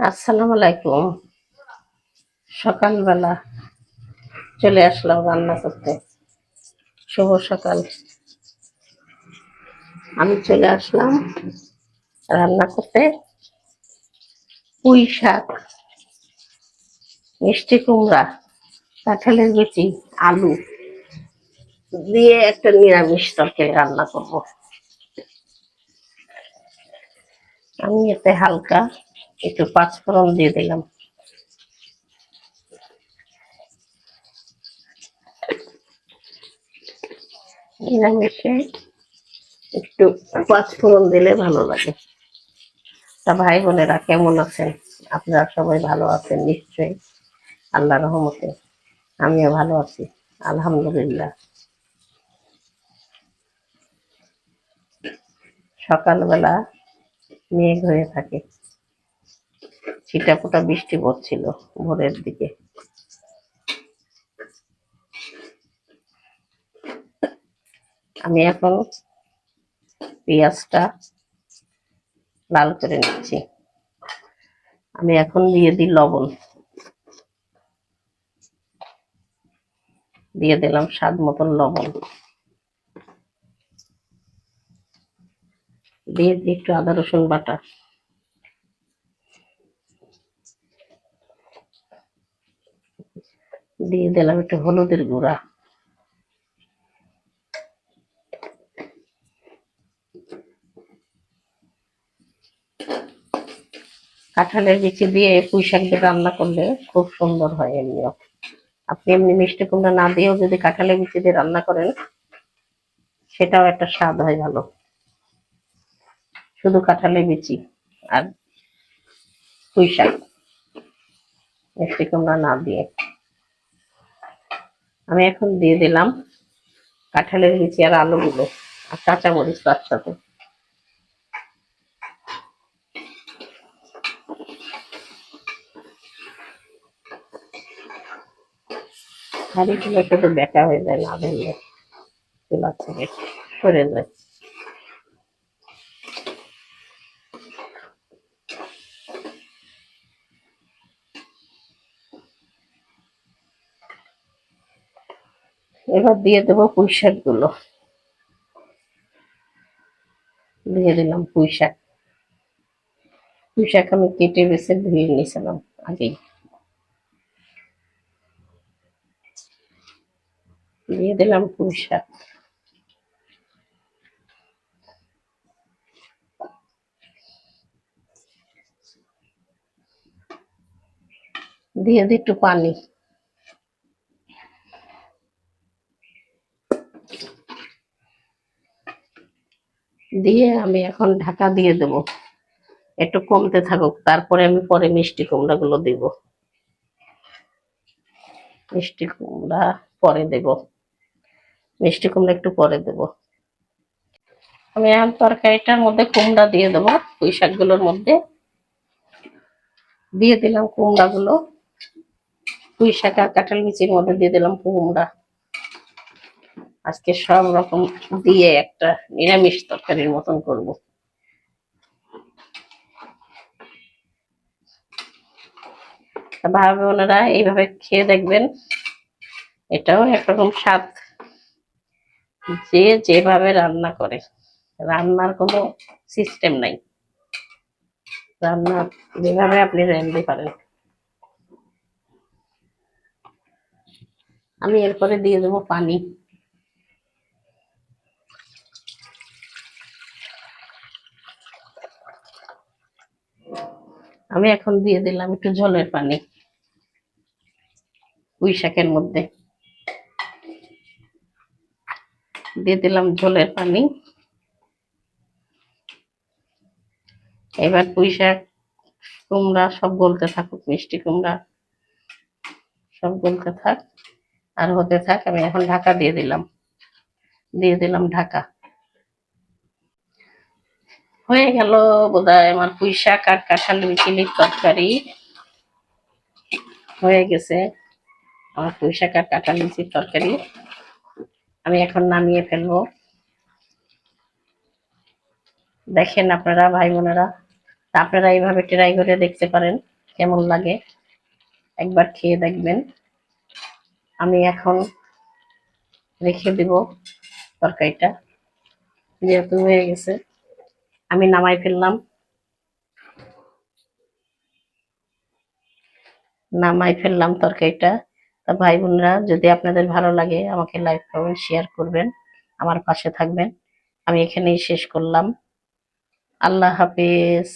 আসসালামু আলাইকুম। সকালবেলা চলে আসলাম রান্না করতে। শুভ সকাল। আমি চলে আসলাম রান্না করতে পুঁই শাক, মিষ্টি কুমড়া, কাঁঠালের বিচি, আলু দিয়ে একটা নিরামিষ তরকারি রান্না করব। আমি এতে হালকা একটু পাঁচফোড়ন দিয়ে দিলাম। নিরামিষে একটু পাঁচফোড়ন দিলে ভালো লাগে। তা ভাই বোনেরা কেমন আছেন? আপনারা সবাই ভালো আছেন নিশ্চয়ই, আল্লাহর রহমতে। আমিও ভালো আছি, আলহামদুলিল্লাহ। সকালবেলা মেঘ হয়ে থাকে, ছিটাফোঁটা বৃষ্টি পড়ছিল ভোরের দিকে। আমি এখন পেঁয়াজটা লাল করে নিচ্ছি। আমি এখন দিয়ে দিই লবণ, দিয়ে দিলাম স্বাদ মতন লবণ, দিয়ে দিই একটু আদা রসুন বাটা, দিয়ে দিলাম একটু হলুদের গুঁড়া, কাঁঠালের বিচি দিয়ে পুঁই শাক দিয়ে রান্না করলে খুব সুন্দর হয়। এমনিও আপনি এমনি মিষ্টি কুমড়া না দিয়েও যদি কাঁঠালের বিচি দিয়ে রান্না করেন, সেটাও একটা স্বাদ হয় ভালো। শুধু কাঁঠালের বিচি আর পুঁই শাক, মিষ্টি কুমড়া না দিয়ে। আমি এখন দিয়ে দিলাম কাঁঠালের বিচি আর আলুগুলো আর কাঁচামরিচ তার সাথে। হাঁড়িগুলো শুধু বেঁকা হয়ে যায়, না ধরলে চুলা থেকে সরে যায়। এবার দিয়ে দেবো পুঁই শাক গুলো। দিয়ে দিলাম পুঁই শাক। পুঁই শাক আমি কেটে বেছে ধুয়ে নিয়েছিলাম আগেই। দিয়ে দিলাম পুঁই শাক, দিয়ে দিই একটু পানি, দিয়ে আমি এখন ঢাকা দিয়ে দেবো একটু কমতে থাকুক, তারপরে আমি পরে মিষ্টি কুমড়া গুলো দিব। মিষ্টি কুমড়া পরে দেব, মিষ্টি কুমড়া একটু পরে দেব। আমি এখন তরকারিটার মধ্যে কুমড়া দিয়ে দেবো, পুঁই শাক গুলোর মধ্যে দিয়ে দিলাম কুমড়া গুলো। পুঁই শাক আর কাঁঠাল বিচির মধ্যে দিয়ে দিলাম কুমড়া। আজকে সব রকম দিয়ে একটা নিরামিষ তরকারির মতন করব। ভাই বোনেরা এইভাবে খেয়ে দেখবেন, এটাও একরকম স্বাদ। যে যেভাবে রান্না করে, রান্নার কোনো সিস্টেম নাই, রান্না যেভাবে আপনি রাঁধতে পারেন। আমি এরপরে দিয়ে দেবো পানি। আমি এখন দিয়ে দিলাম একটু ঝোলের পানি পুঁই শাকের মধ্যে, দিয়ে দিলাম ঝোলের পানি। এবার পুঁই শাক কুমড়া সব গলতে থাকুক, মিষ্টি কুমড়া সব গলতে থাক আর হতে থাক। আমি এখন ঢাকা দিয়ে দিলাম, দিয়ে দিলাম ঢাকা। হয়ে গেল বোধহয় আমার পুঁই শাক আর কাঁঠাল বিচিলির তরকারি হয়ে গেছে। আমার পুঁই শাক আর কাঁঠাল বিচির তরকারি আমি এখন নামিয়ে ফেলবো। দেখেন আপনারা ভাই বোনেরা, আপনারা এইভাবে ট্রাই করে দেখতে পারেন। কেমন লাগে একবার খেয়ে দেখবেন। আমি এখন রেখে দিব তরকারিটা, যেহেতু হয়ে গেছে আমি নামাই ফেললাম তরকারিটা। তা ভাই বোনরা, যদি আপনাদের ভালো লাগে আমাকে লাইক কমেন্ট শেয়ার করবেন, আমার পাশে থাকবেন। আমি এখানেই শেষ করলাম। আল্লাহ হাফেজ।